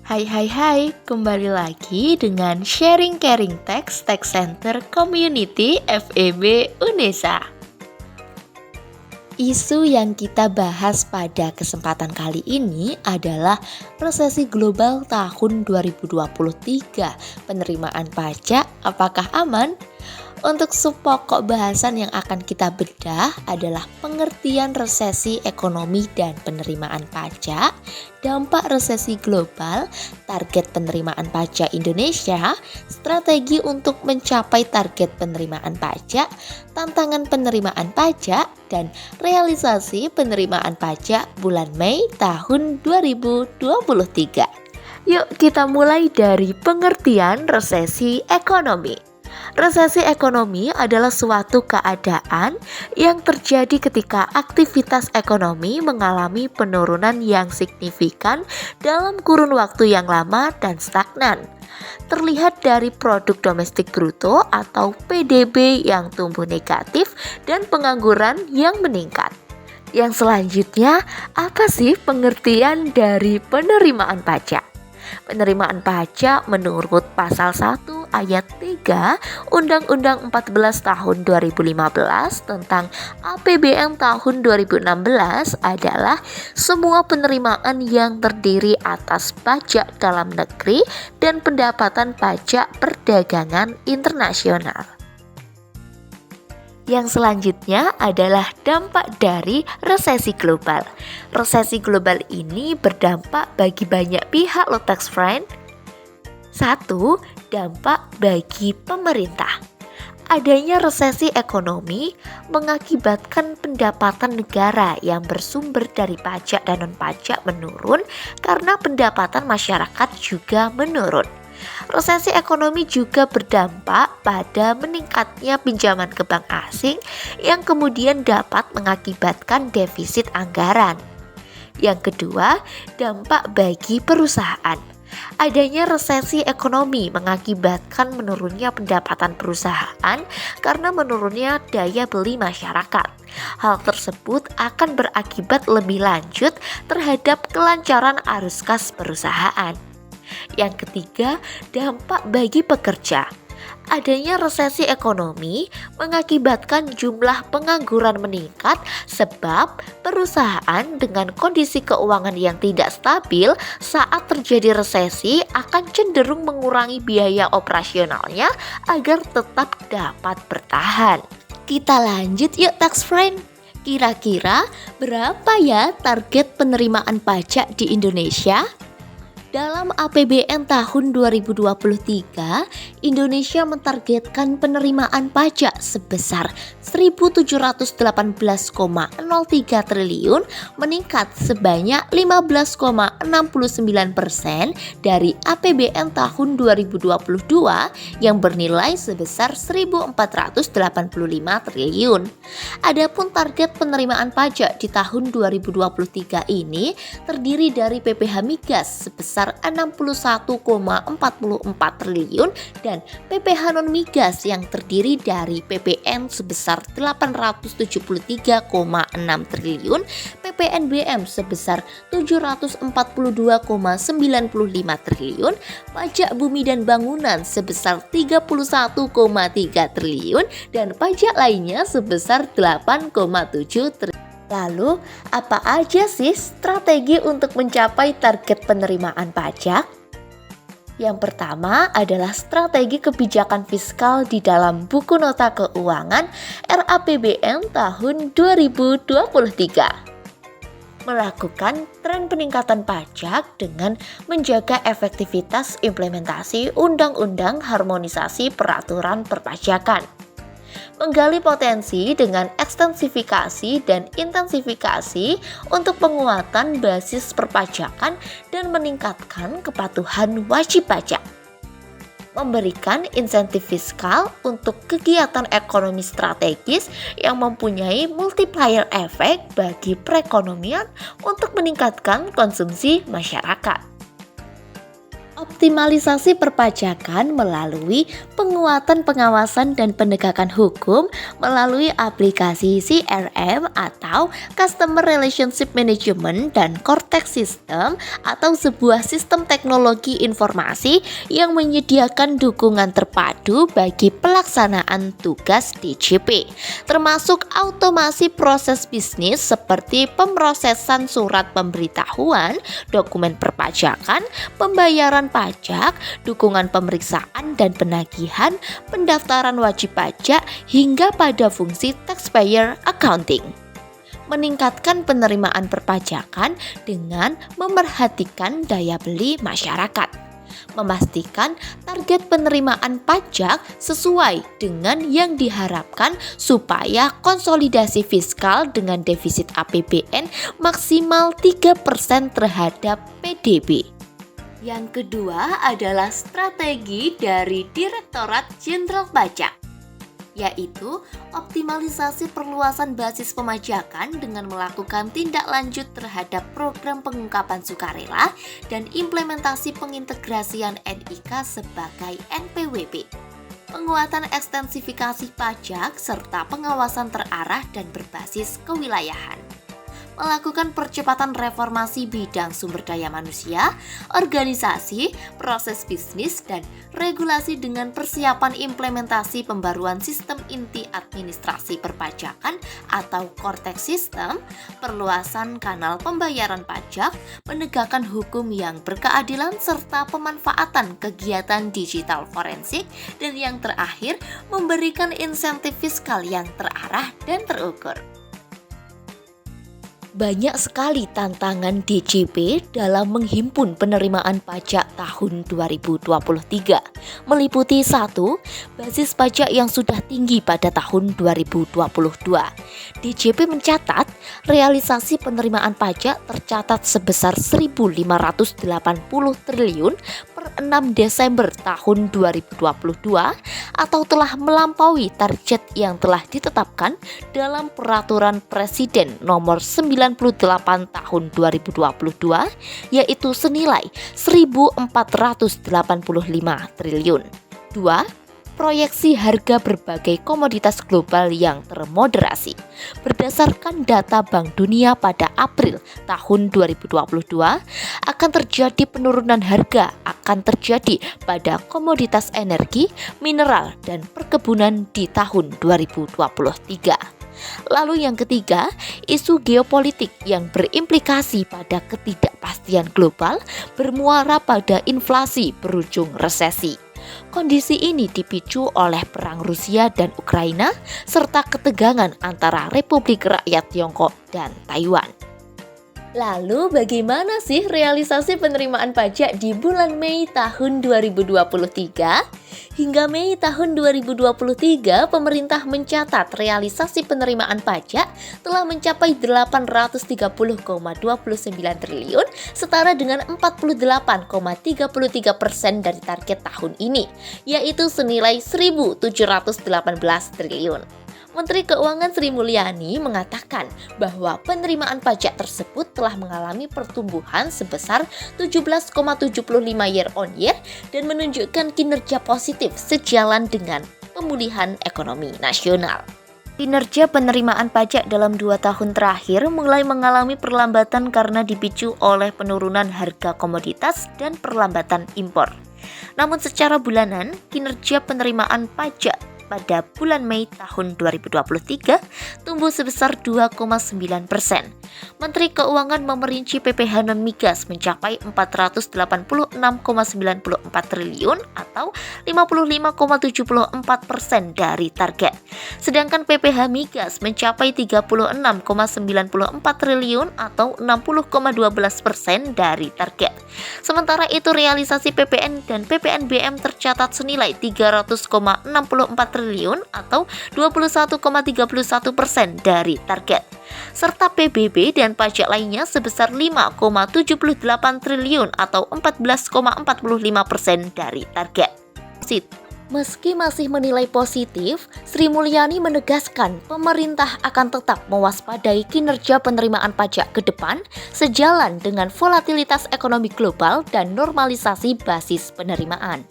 Hai hai hai, kembali lagi dengan Sharing Caring Tech Center Community FEB UNESA. Isu yang kita bahas pada kesempatan kali ini adalah resesi global tahun 2023. Penerimaan pajak apakah aman? Untuk subpokok bahasan yang akan kita bedah adalah pengertian resesi ekonomi dan penerimaan pajak, dampak resesi global, target penerimaan pajak Indonesia, strategi untuk mencapai target penerimaan pajak, tantangan penerimaan pajak, dan realisasi penerimaan pajak bulan Mei tahun 2023. Yuk kita mulai dari pengertian resesi ekonomi. Resesi ekonomi adalah suatu keadaan yang terjadi ketika aktivitas ekonomi mengalami penurunan yang signifikan dalam kurun waktu yang lama dan stagnan. Terlihat dari produk domestik bruto atau PDB yang tumbuh negatif dan pengangguran yang meningkat. Yang selanjutnya, apa sih pengertian dari penerimaan pajak? Penerimaan pajak menurut pasal 1 ayat 3 Undang-Undang 14 tahun 2015 tentang APBN tahun 2016 adalah semua penerimaan yang terdiri atas pajak dalam negeri dan pendapatan pajak perdagangan internasional. Yang selanjutnya adalah dampak dari resesi global. Resesi global ini berdampak bagi banyak pihak loh tax friend. 1. Dampak bagi pemerintah. Adanya resesi ekonomi mengakibatkan pendapatan negara yang bersumber dari pajak dan non-pajak menurun karena pendapatan masyarakat juga menurun. Resesi ekonomi juga berdampak pada meningkatnya pinjaman ke bank asing yang kemudian dapat mengakibatkan defisit anggaran. Yang kedua, dampak bagi perusahaan. Adanya resesi ekonomi mengakibatkan menurunnya pendapatan perusahaan karena menurunnya daya beli masyarakat. Hal tersebut akan berakibat lebih lanjut terhadap kelancaran arus kas perusahaan. Yang ketiga, dampak bagi pekerja. Adanya resesi ekonomi mengakibatkan jumlah pengangguran meningkat sebab perusahaan dengan kondisi keuangan yang tidak stabil saat terjadi resesi akan cenderung mengurangi biaya operasionalnya agar tetap dapat bertahan. Kita lanjut yuk tax friend. Kira-kira berapa ya target penerimaan pajak di Indonesia? Dalam APBN tahun 2023, Indonesia mentargetkan penerimaan pajak sebesar 1.718,03 triliun, meningkat sebanyak 15,69% dari APBN tahun 2022 yang bernilai sebesar 1.485 triliun. Adapun target penerimaan pajak di tahun 2023 ini terdiri dari PPh migas sebesar 61,44 triliun dan PPh non-migas yang terdiri dari PPN sebesar 873,6 triliun, PPNBM sebesar 742,95 triliun, pajak bumi dan bangunan sebesar 31,3 triliun dan pajak lainnya sebesar 8,7 triliun. Lalu, apa aja sih strategi untuk mencapai target penerimaan pajak? Yang pertama adalah strategi kebijakan fiskal di dalam buku nota keuangan RAPBN tahun 2023. Melakukan tren peningkatan pajak dengan menjaga efektivitas implementasi Undang-Undang Harmonisasi Peraturan Perpajakan. Menggali potensi dengan ekstensifikasi dan intensifikasi untuk penguatan basis perpajakan dan meningkatkan kepatuhan wajib pajak. Memberikan insentif fiskal untuk kegiatan ekonomi strategis yang mempunyai multiplier efek bagi perekonomian untuk meningkatkan konsumsi masyarakat. Optimalisasi perpajakan melalui penguatan pengawasan dan penegakan hukum melalui aplikasi CRM atau Customer Relationship Management dan Cortex System atau sebuah sistem teknologi informasi yang menyediakan dukungan terpadu bagi pelaksanaan tugas DJP, termasuk otomasi proses bisnis seperti pemrosesan surat pemberitahuan, dokumen perpajakan, pembayaran pajak, dukungan pemeriksaan dan penagihan, pendaftaran wajib pajak, hingga pada fungsi taxpayer accounting. Meningkatkan penerimaan perpajakan dengan memerhatikan daya beli masyarakat. Memastikan target penerimaan pajak sesuai dengan yang diharapkan supaya konsolidasi fiskal dengan defisit APBN maksimal 3% terhadap PDB. Yang kedua adalah strategi dari Direktorat Jenderal Pajak, yaitu optimalisasi perluasan basis pemajakan dengan melakukan tindak lanjut terhadap program pengungkapan sukarela dan implementasi pengintegrasian NIK sebagai NPWP. Penguatan ekstensifikasi pajak serta pengawasan terarah dan berbasis kewilayahan. Melakukan percepatan reformasi bidang sumber daya manusia, organisasi, proses bisnis, dan regulasi dengan persiapan implementasi pembaruan sistem inti administrasi perpajakan atau Cortex System, perluasan kanal pembayaran pajak, penegakan hukum yang berkeadilan, serta pemanfaatan kegiatan digital forensik, dan yang terakhir, memberikan insentif fiskal yang terarah dan terukur. Banyak sekali tantangan DJP dalam menghimpun penerimaan pajak tahun 2023, meliputi 1. Basis pajak yang sudah tinggi pada tahun 2022. DJP mencatat realisasi penerimaan pajak tercatat sebesar 1.580 triliun per 6 Desember tahun 2022 atau telah melampaui target yang telah ditetapkan dalam Peraturan Presiden Nomor 98 tahun 2022, yaitu senilai 1.485 triliun. 2. Proyeksi harga berbagai komoditas global yang termoderasi. Berdasarkan data Bank Dunia pada April tahun 2022, akan terjadi penurunan harga akan terjadi pada komoditas energi, mineral, dan perkebunan di tahun 2023. Lalu yang ketiga, isu geopolitik yang berimplikasi pada ketidakpastian global bermuara pada inflasi berujung resesi. Kondisi ini dipicu oleh perang Rusia dan Ukraina serta ketegangan antara Republik Rakyat Tiongkok dan Taiwan. Lalu bagaimana sih realisasi penerimaan pajak di bulan Mei tahun 2023? Hingga Mei tahun 2023, pemerintah mencatat realisasi penerimaan pajak telah mencapai 830,29 triliun, setara dengan 48,33% dari target tahun ini, yaitu senilai 1.718 triliun. Menteri Keuangan Sri Mulyani mengatakan bahwa penerimaan pajak tersebut telah mengalami pertumbuhan sebesar 17,75 year on year dan menunjukkan kinerja positif sejalan dengan pemulihan ekonomi nasional. Kinerja penerimaan pajak dalam 2 tahun terakhir mulai mengalami perlambatan karena dipicu oleh penurunan harga komoditas dan perlambatan impor. Namun secara bulanan, kinerja penerimaan pajak pada bulan Mei tahun 2023 tumbuh sebesar 2,9%. Menteri Keuangan memerinci PPh non-migas mencapai 486,94 triliun atau 55,74% dari target. Sedangkan PPh migas mencapai 36,94 triliun atau 60,12% dari target. Sementara itu realisasi PPN dan PPNBM tercatat senilai 300,64 triliun atau 21,31% dari target. Serta PBB dan pajak lainnya sebesar 5,78 triliun atau 14,45% dari target. Meski masih menilai positif, Sri Mulyani menegaskan pemerintah akan tetap mewaspadai kinerja penerimaan pajak ke depan sejalan dengan volatilitas ekonomi global dan normalisasi basis penerimaan.